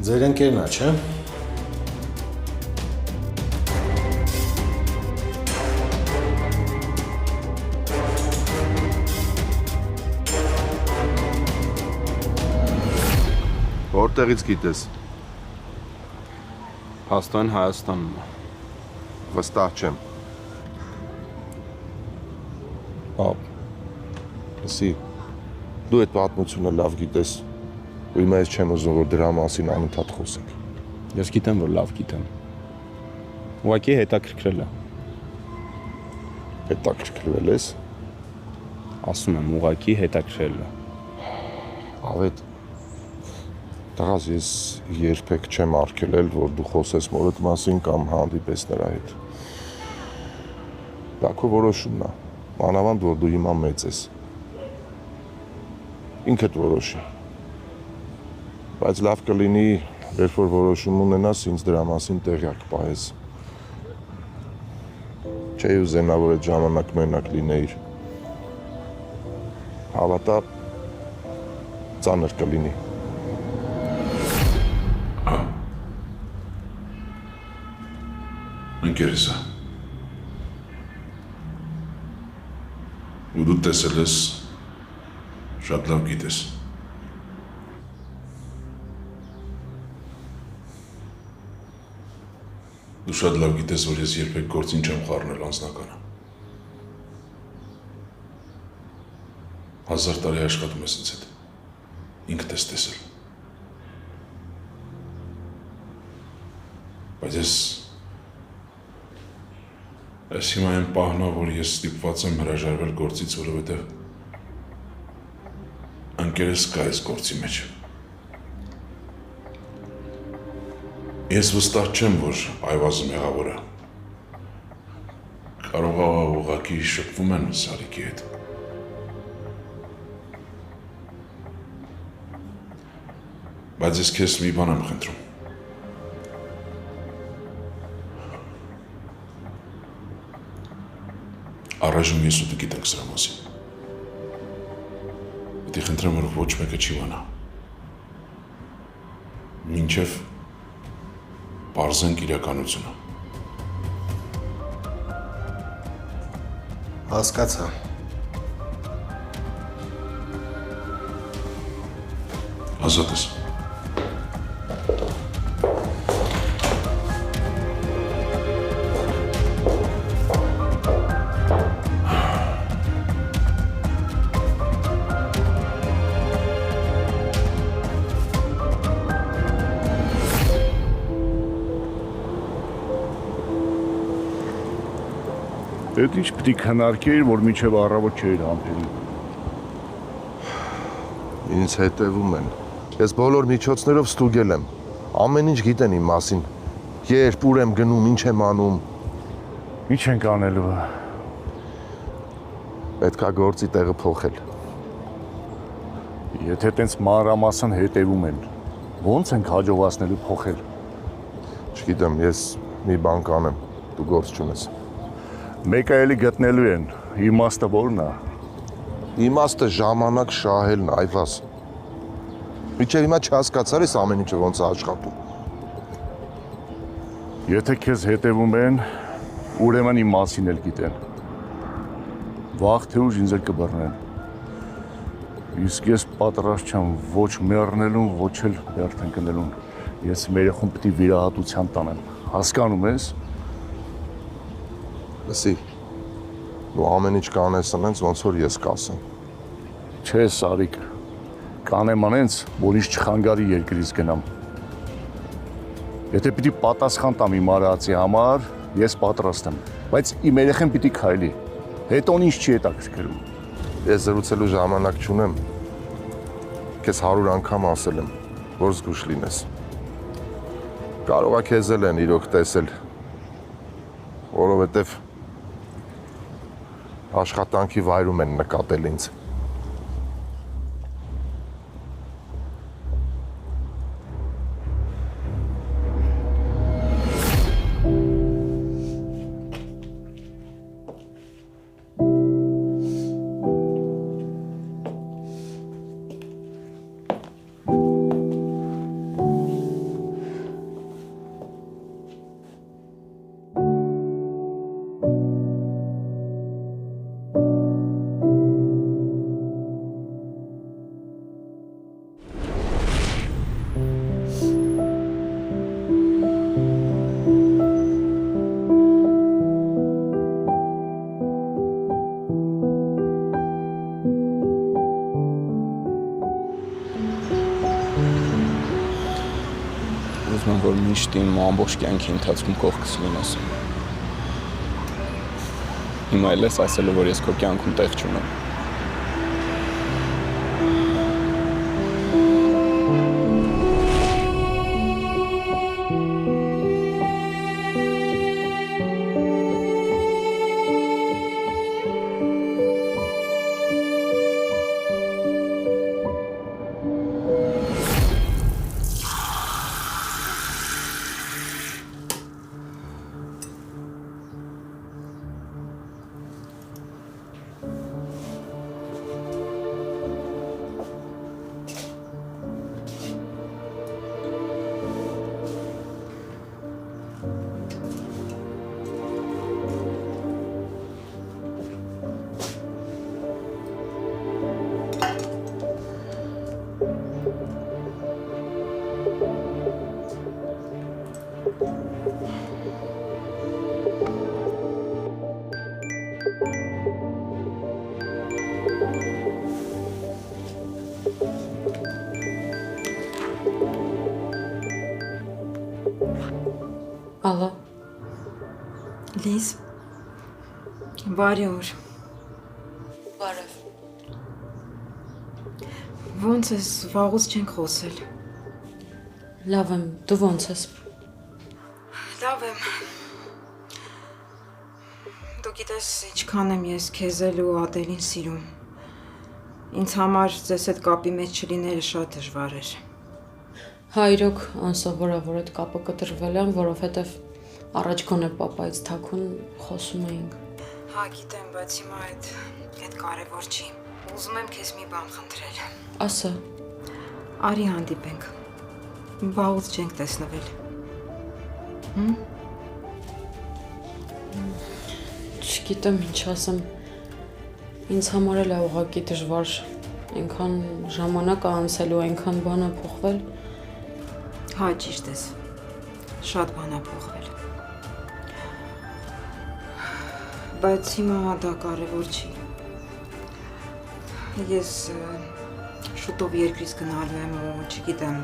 Ձեր ընկերն է, չէ՞։ Որտեղից գիտես։ Փաստորեն Հայաստանն է։ Վստահ չեմ։ Լսի, դու այդ պատմությունը լավ գիտես, ու հիմա ես չեմ ուզում, որ դրա մասին անընդհատ խոսենք։ Ես գիտեմ, որ լավ գիտեմ։ Ուղղակի հետաքրքրել է։ Հետաքրքրվել ես։ Ասում եմ, ուղղակի հետաքրքրել է։ Ավետ, տղաս, ես երբեք չեմ արգելել, որ դու խոսես մորդ մասին կամ հանդիպես նրա հետ։ Դա քո որոշումն է, մանավանդ, որ դու հիմա մեծ ես։ Ինքդ որոշի։ Բայց լավ կլինի, երբ որ որոշում ունենաս, ինձ դրա մասին տեղյակ պահես։ Չէի ուզենա, որ այդ ժամանակ մենակ լինեիր։ Հավատա, ծանր կլինի։ Ընկերս է։ Ու դու տեսել ես, շատ լավ գիտես։ Դու շատ լավ գիտես, որ ես երբեք գործին չեմ խառնել անձնականը։ 1000 տարի աշխատում ես ինձ հետ։ Ինքդ ես տեսել։ Բայց ես հիմա եմ պահնա, որ ես ստիպված եմ հրաժարվել գործից, որովհետև ընկերս կա այս գործի մեջ։ Ես վստահ չեմ, որ այվազը մեղավոր է։ Կարող է ուղղակի շփվում են Սարիկի հետ։ Բայց ես քեզ մի բան եմ խնդրում։ Առայժմ ես ու դու գիտենք սրա մասին։ Պետք է խնդրեմ, որ ոչ մեկը չի իմանա։ Մինչև պարզենք իրականությունը։ Հասկացա։ Ազատ ես։ Այդ ինչ պիտի քննարկեիր, որ մինչև առավոտ չէիր համբերում։ Ինձ հետևում են։ Ես բոլոր միջոցներով ստուգել եմ։ Ամեն ինչ գիտեն իմ մասին։ Երբ, ուր եմ գնում, ինչ եմ անում։ Ինչ ենք անելու։ Պետք է գործի տեղը փոխել։ Եթե տենց մանրամասն հետևում են, ո՞նց ենք հաջողացնելու փոխել։ Չգիտեմ, ես մի բան կանեմ, դու գործ չունես։ Մեկը էլի գտնելու են, իմաստը որն է։ Իմաստը ժամանակ շահելն այվաս։ Մինչև հիմա չհասկացար ես ամեն ինչը ոնց է աշխատում։ Եթե քեզ հետևում են, ուրեմն իմ մասին էլ գիտեն։ Վաղ թե ուշ ինձ էլ կբռնեն։ Իսկ ես պատրաստ չեմ ոչ մեռնելուն, ոչ էլ բերդ ընկնելուն։ Ես մեր երեխուն պիտի վիրահատության տանեմ։ Հասկանում ես։ Լսի, դու ամեն ինչ կանես անենց, ոնց որ ես կասեմ։ Չէ, Սարիկ, կանեմ անենց, որ ինչ չխանգարի երկրից գնամ։ Եթե պիտի պատասխան տամ իմ արածի համար, ես պատրաստ եմ, բայց իմ երեխեն պիտի քայլի, հետո ինչ չի հետաքրքրում։ Ես զրուցելու ժամանակ չունեմ, քեզ 100 անգամ ասել եմ, որ զգուշ լինես։ Կարող է քեզ էլ են իրոք տեսել, որովհետև աշխատանքի վայրում են նկատել ինձ։ միշտ իմ ամբողջ կյանքի ընթացքում կողքս լինես։ Հիմա էլ ես ասելու, որ ես քո կյանքում տեղ չունեմ։ Ալո։ Լիզ։ Բարի օր։ Բարև։ Ոնց ես, վաղուց չենք խոսել։ Լավ եմ, դու ոնց ես։ Լավ եմ։ Դու գիտես ինչքան եմ ես քեզ ու Ադելին սիրում։ Ինձ համար ձեզ հետ կապի մեջ չլիները շատ դժվար էր։ Հայրոք անսովորավոր այդ կապը կտրվել եմ, որովհետև առաջ գոնե պապայից թաքուն խոսում էինք։ Հա, գիտեմ, բայց հիմա այդ կարևոր չի։ Ուզում եմ քեզ մի բան խնդրել։ Ասա։ Արի հանդիպենք։ Վաղուց չենք տեսնվել։ Չգիտեմ ինչ ասեմ։ Ինձ համար էլ է ուղղակի դժվար։ Այնքան ժամանակ է անցել ու այնքան բան է փոխվել։ Հա, ճիշտ ես, շատ բան է փոխվել, բայց հիմա դա կարևոր չի, ես շուտով երկրից գնալու եմ ու չգիտեմ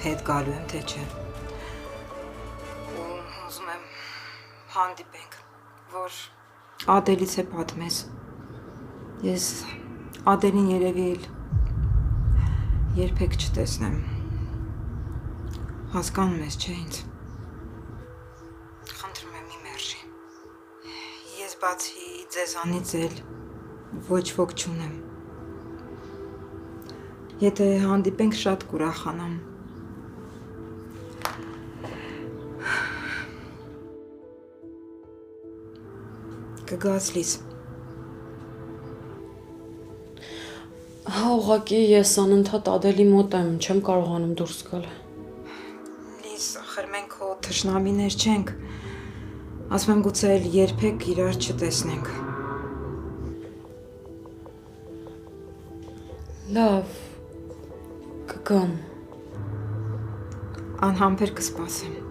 հետ գալու եմ թե չէ, ու ուզում եմ հանդիպենք, որ Ադելից է պատմես, ես Ադելին երևի էլ երբեք չտեսնեմ, Հասկանում ես, չէ՞ ինձ։ Խնդրում եմ մի մերժի։ Ես բացի ձեզանից էլ ոչ ոք չունեմ։ Եթե հանդիպենք շատ կուրախանամ։ Կգաս Լիզ։ Հա, ուղղակի ես անընդհատ Ադելի մոտ եմ, չեմ կարողանում դուրս գալ։ Ախր մենք հո թշնամիներ չենք, ասում եմ գուցե էլ երբեք իրար չտեսնենք։ Լավ, կգամ։ Անհամբեր կսպասեմ։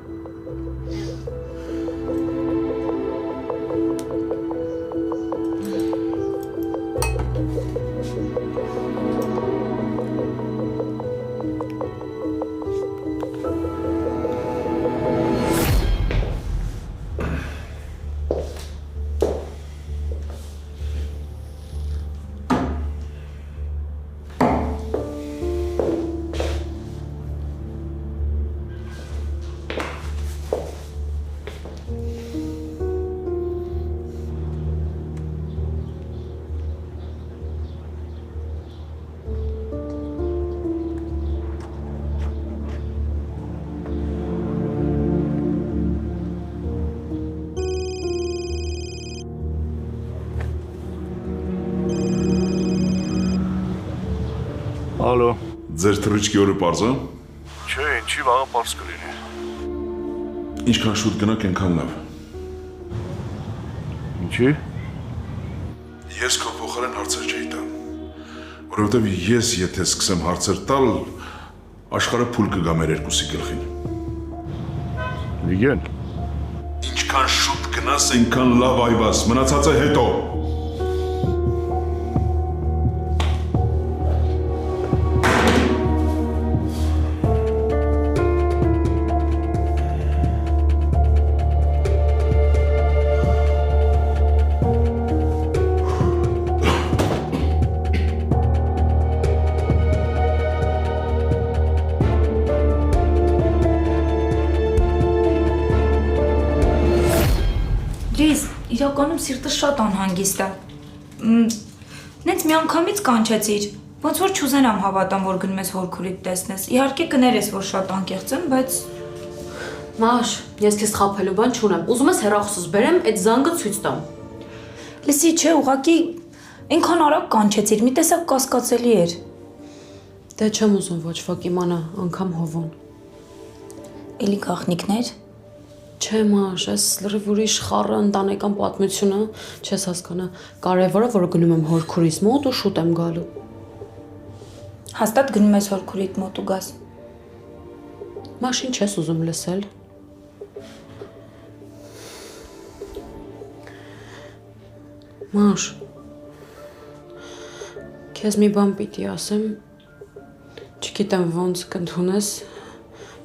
Ալո։ Ձեր թռիչքի օրը պարզ է։ Չէ, ինչի վաղը պարզ կլինի։ Ինչքան շուտ գնաք, այնքան լավ։ Ինչի։ Ես քո փոխարեն հարցեր չէի տա։ Որովհետև ես եթե սկսեմ հարցեր տալ, աշխարհը փուլ կգա մեր երկուսի գլխին։ Լիգեն։ Ինչքան շուտ գնաս, այնքան լավ այվաս, մնացածը հետո։ իրականում սիրտը շատ անհանգիստ է։ Նենց միանգամից կանչեցիր։ Ոնց որ չուզենամ հավատամ, որ գնում ես հորքուրիդ տեսնես։ Իհարկե կներես, որ շատ անկեղծ եմ, բայց Մաշ, ես քեզ խաբելու բան չունեմ։ Ուզում ես հեռախոսս բերեմ, այդ զանգը ցույց տամ։ լսի, չէ, ուղղակի այնքան արագ կանչեցիր, մի տեսակ կասկածելի էր։ Դե չեմ ուզում ոչ ոք իմանա, անգամ հովոն։ Էլի գաղտնիքներ։ Չէ, Մաշ, այս լրիվ ուրիշ խառը ընտանեկան պատմությունը չես հասկանա։ Կարևորը, որ գնում եմ հորքուրիս մոտ ու շուտ եմ գալու։ Հաստատ գնում ես հորքուրիդ մոտ ու գաս։ Մաշ, ինչ ես ուզում լսել։ Մաշ, քեզ մի բան պիտի ասեմ, չգիտեմ ոնց կընդունես,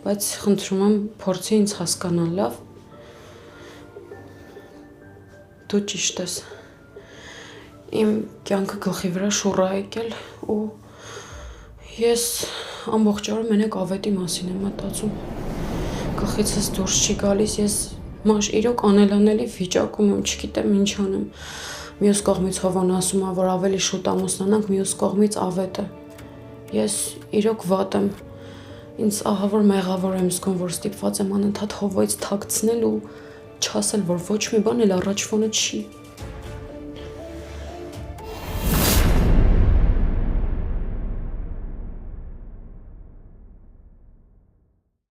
բայց խնդրում եմ փորձի ինձ հասկանալ, լավ։ Դու ճիշտ ես։ Իմ կյանքը գլխի վրա շուռ է եկել ու ես ամբողջ օրը մենակ ավետի մասին եմ մտածում։ Գլխիցս դուրս չի գալիս, ես Մաշ իրոք անելանելի վիճակում եմ, չգիտեմ ինչ անեմ։ Մյուս կողմից Հովան ասում է, որ ավելի շուտ ամուսնանանք, մյուս կողմից ավետը։ Ես իրոք վատ եմ։ Ինձ ահավոր մեղավոր եմ զգում, որ ստիպված եմ անընդհատ Հովայից թաքցնել ու չասել, որ ոչ մի բան էլ առաջվանը չի։